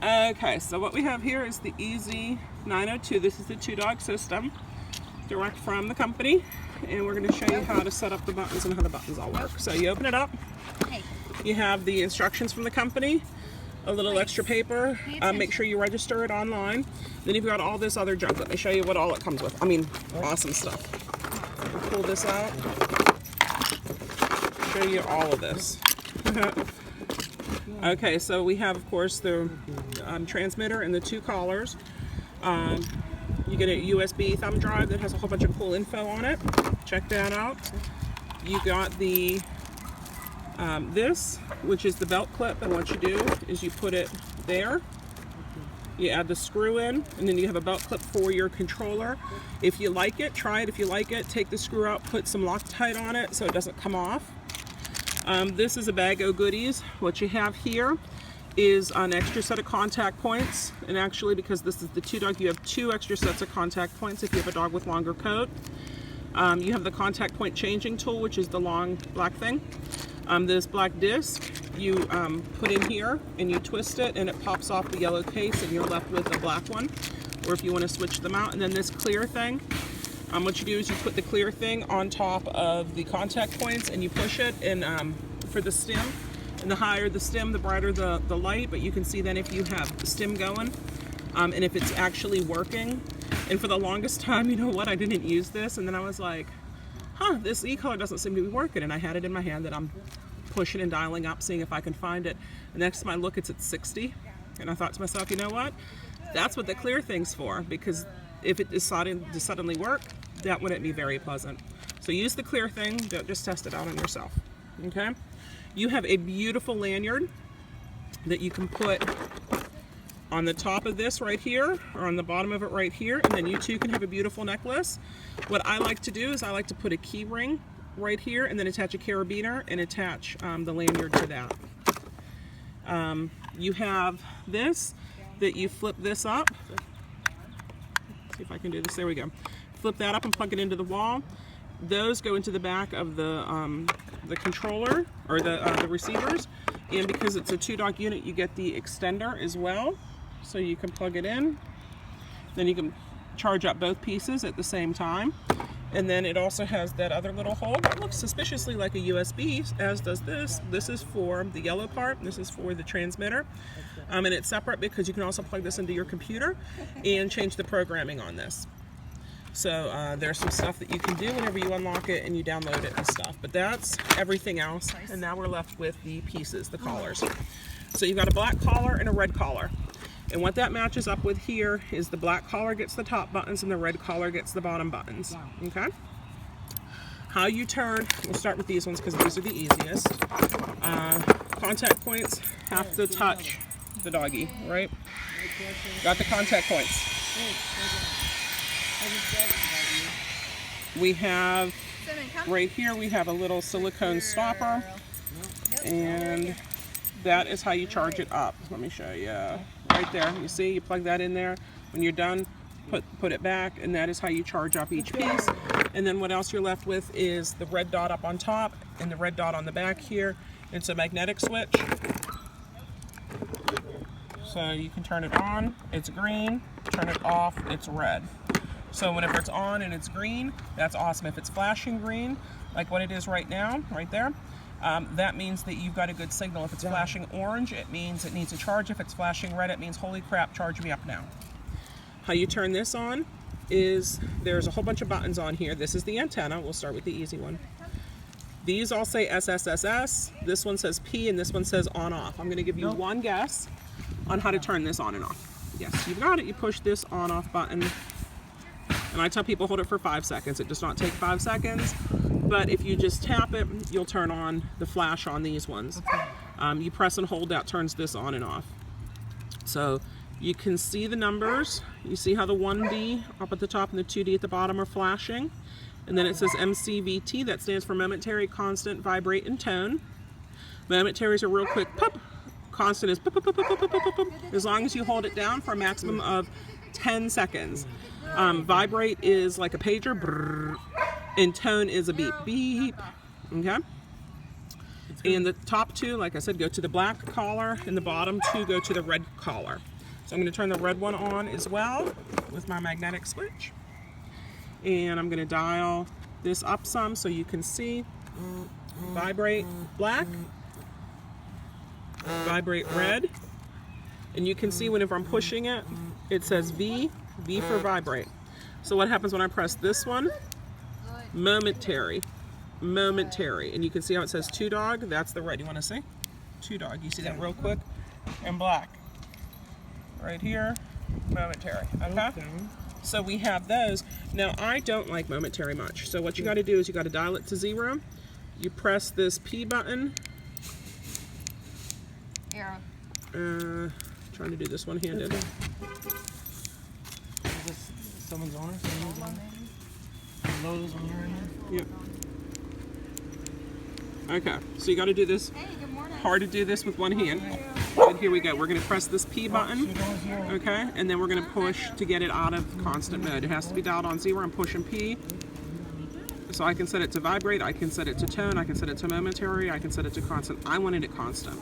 Okay, so what we have here is the EZ-902. This is the 2-dog system, direct from the company, and we're going to show you how to set up the buttons and how the buttons all work. So you open it up, you have the instructions from the company, a little extra paper, make sure you register it online, then you've got all this other junk. Let me show you what all it comes with. I mean, awesome stuff. We'll pull this out, show you all of this. Okay, so we have, of course, the transmitter and the 2 collars. You get a USB thumb drive that has a whole bunch of cool info on it. Check that out. You got the this, which is the belt clip, and what you do is you put it there. You add the screw in, and then you have a belt clip for your controller. If you like it, try it. If you like it, take the screw out, put some Loctite on it so it doesn't come off. This is a bag of goodies. What you have here is an extra set of contact points, and actually, because this is the 2-dog, you have 2 extra sets of contact points if you have a dog with longer coat. You have the contact point changing tool, which is the long black thing. This black disc you put in here and you twist it and it pops off the yellow case and you're left with a black one, or if you want to switch them out. And then this clear thing, what you do is you put the clear thing on top of the contact points and you push it, and for the stem, and the higher the stem, the brighter the light, but you can see then if you have the stem going and if it's actually working. And for the longest time, you know what, I didn't use this, and then I was like, this e-collar doesn't seem to be working, and I had it in my hand that I'm pushing and dialing up, seeing if I can find it. The next time I look, it's at 60, and I thought to myself, you know what, that's what the clear thing's for, because if it decided to suddenly work, that wouldn't be very pleasant. So use the clear thing, don't just test it out on yourself, okay? You have a beautiful lanyard that you can put on the top of this right here, or on the bottom of it right here, and then you too can have a beautiful necklace. What I like to do is I like to put a key ring right here and then attach a carabiner and attach the lanyard to that. You have this that you flip this up. Let's see if I can do this. There we go. Flip that up and plug it into the wall. Those go into the back of the controller, or the receivers, and because it's a 2-dog unit, you get the extender as well, so you can plug it in. Then you can charge up both pieces at the same time. And then it also has that other little hole that looks suspiciously like a USB, as does this. This is for the yellow part, this is for the transmitter. And it's separate because you can also plug this into your computer and change the programming on this. So there's some stuff that you can do whenever you unlock it and you download it and stuff. But that's everything else. And now we're left with the pieces, the collars. So you've got a black collar and a red collar. And what that matches up with here is the black collar gets the top buttons and the red collar gets the bottom buttons. Okay? How you turn, we'll start with these ones because these are the easiest. Contact points have to touch the doggy, right? Got the contact points. We have, right here, we have a little silicone stopper, and that is how you charge it up. Let me show you. Right there, you see, you plug that in there. When you're done, put it back, and that is how you charge up each piece. And then what else you're left with is the red dot up on top and the red dot on the back here. It's a magnetic switch. So you can turn it on, it's green. Turn it off, it's red. So whenever it's on and it's green, that's awesome. If it's flashing green, like what it is right now, right there, that means that you've got a good signal. If it's flashing orange, it means it needs a charge. If it's flashing red, it means, holy crap, charge me up now. How you turn this on is there's a whole bunch of buttons on here. This is the antenna. We'll start with the easy one. These all say SSSS. This one says P, and this one says on off. I'm going to give you one guess on how to turn this on and off. Yes, you've got it. You push this on off button. And I tell people hold it for 5 seconds. It does not take 5 seconds. But if you just tap it, you'll turn on the flash on these ones. You press and hold, that turns this on and off. So you can see the numbers. You see how the 1D up at the top and the 2D at the bottom are flashing. And then it says MCVT, that stands for momentary, constant, vibrate, and tone. Momentary is a real quick pop. Constant is pop, pop, pop, pop, pop, pop, pop, as long as you hold it down for a maximum of 10 seconds. Vibrate is like a pager, brrr, and tone is a beep, beep. Okay? And the top two, like I said, go to the black collar, and the bottom two go to the red collar. So I'm going to turn the red one on as well with my magnetic switch. And I'm going to dial this up some so you can see. Vibrate black, vibrate red, and you can see whenever I'm pushing it, it says V for vibrate. So what happens when I press this one? Momentary, and you can see how it says 2 dog. That's the red. You want to see 2 dog? You see that real quick? And black right here, momentary. Okay. So we have those. Now I don't like momentary much. So what you got to do is you got to dial it to 0. You press this P button. Arrow. Trying to do this one-handed. Is this someone's owner? Lowe's on your end? Yep. Okay, so you got to do this. Hey, good morning. Hard to do this with one hand. And here we go. We're going to press this P button. Okay, and then we're going to push to get it out of constant mode. It has to be dialed on 0. I'm pushing P. So I can set it to vibrate, I can set it to tone, I can set it to momentary, I can set it to constant. I wanted it constant.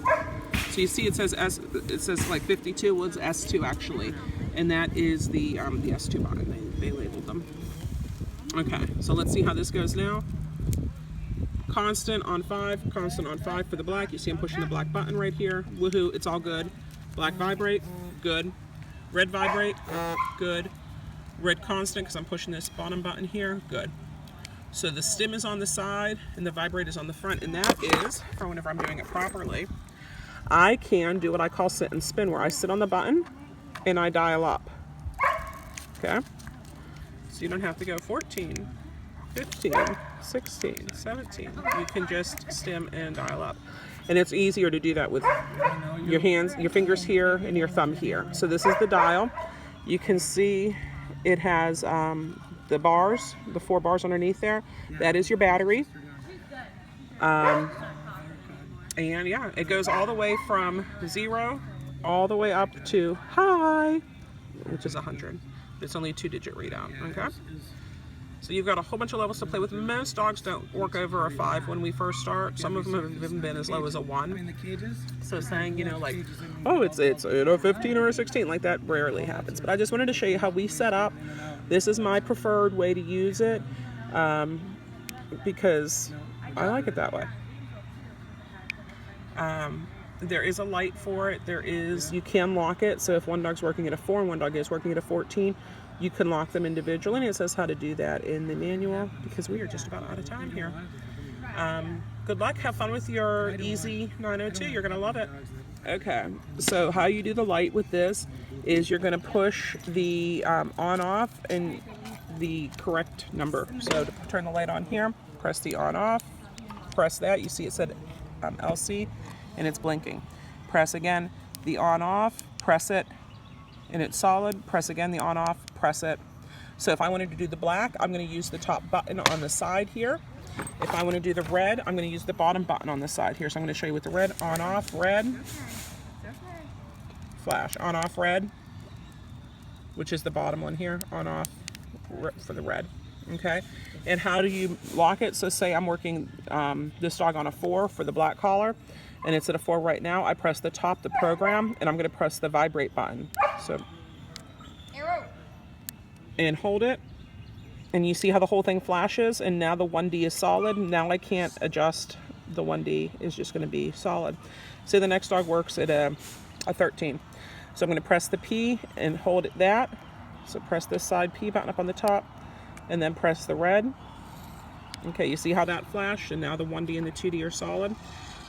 So you see it says it says like 52, well it's S2 actually. And that is the S2 button, they labeled them. Okay, so let's see how this goes now. Constant on 5 for the black. You see I'm pushing the black button right here. Woohoo, it's all good. Black vibrate, good. Red vibrate, good. Red constant because I'm pushing this bottom button here, good. So the stem is on the side and the vibrate is on the front, and that is for whenever I'm doing it properly. I can do what I call sit and spin, where I sit on the button and I dial up. Okay? So you don't have to go 14, 15, 16, 17. You can just stem and dial up. And it's easier to do that with your hands, your fingers here and your thumb here. So this is the dial. You can see it has the bars, the 4 bars underneath there. That is your battery. And yeah, it goes all the way from 0 all the way up to high, which is 100. It's only a 2-digit readout, okay? So you've got a whole bunch of levels to play with. Most dogs don't work over a 5 when we first start. Some of them have even been as low as a 1. So saying, you know, like, oh, it's a 15 or a 16, like that rarely happens. But I just wanted to show you how we set up. This is my preferred way to use it because I like it that way. There is a light for it. You can lock it. So if one dog's working at a 4 and one dog is working at a 14, you can lock them individually, and it says how to do that in the manual because we are just about out of time here. Good luck. Have fun with your EZ-902. You're going to love it. Okay, so how you do the light with this is you're going to push the on-off and the correct number. So to turn the light on here, press the on-off, press that. You see it said LC, and it's blinking. Press again the on-off, press it, and it's solid. Press again the on-off, press it. So if I wanted to do the black, I'm going to use the top button on the side here. If I want to do the red, I'm going to use the bottom button on the side here. So I'm going to show you with the red, on-off, red, flash, on-off, red, which is the bottom one here, on-off for the red. Okay, and how do you lock it? So say I'm working this dog on a 4 for the black collar, and it's at a 4 right now. I press the top, the program, and I'm going to press the vibrate button. So, and hold it, and you see how the whole thing flashes, and now the 1D is solid. Now I can't adjust. The 1D is just going to be solid. So the next dog works at a 13. So I'm going to press the P and hold it that. So press this side P button up on the top, and then press the red. Okay, you see how that flashed, and now the 1D and the 2D are solid.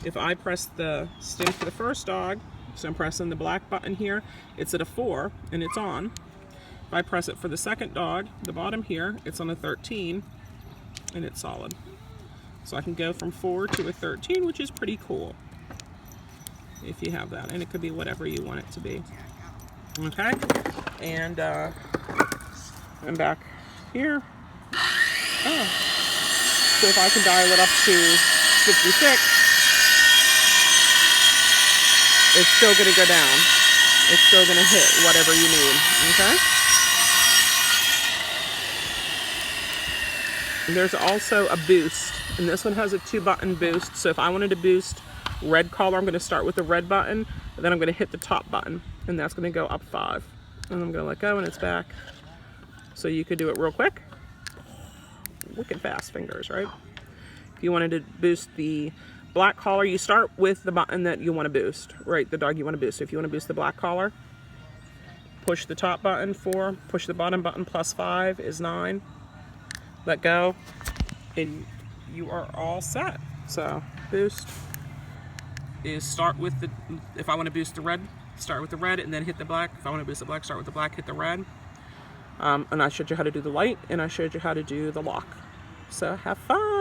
If I press the stem for the first dog, so I'm pressing the black button here, it's at a 4 and it's on. If I press it for the second dog, the bottom here, it's on a 13 and it's solid. So I can go from 4 to a 13, which is pretty cool if you have that, and it could be whatever you want it to be. Okay, and I'm back here. Oh. So if I can dial it up to 56, it's still going to go down. It's still going to hit whatever you need, okay? There's also a boost, and this one has a 2-button boost. So if I wanted to boost red collar, I'm going to start with the red button, and then I'm going to hit the top button, and that's going to go up 5. And I'm going to let go, and it's back. So you could do it real quick. Wicked fast fingers, right? If you wanted to boost the black collar, you start with the button that you want to boost, right? The dog you want to boost. So if you want to boost the black collar, push the top button 4, push the bottom button +5 is 9. Let go, and you are all set. So boost is start with the, if I want to boost the red, start with the red and then hit the black. If I want to boost the black, start with the black, hit the red. And I showed you how to do the light, and I showed you how to do the lock. So have fun.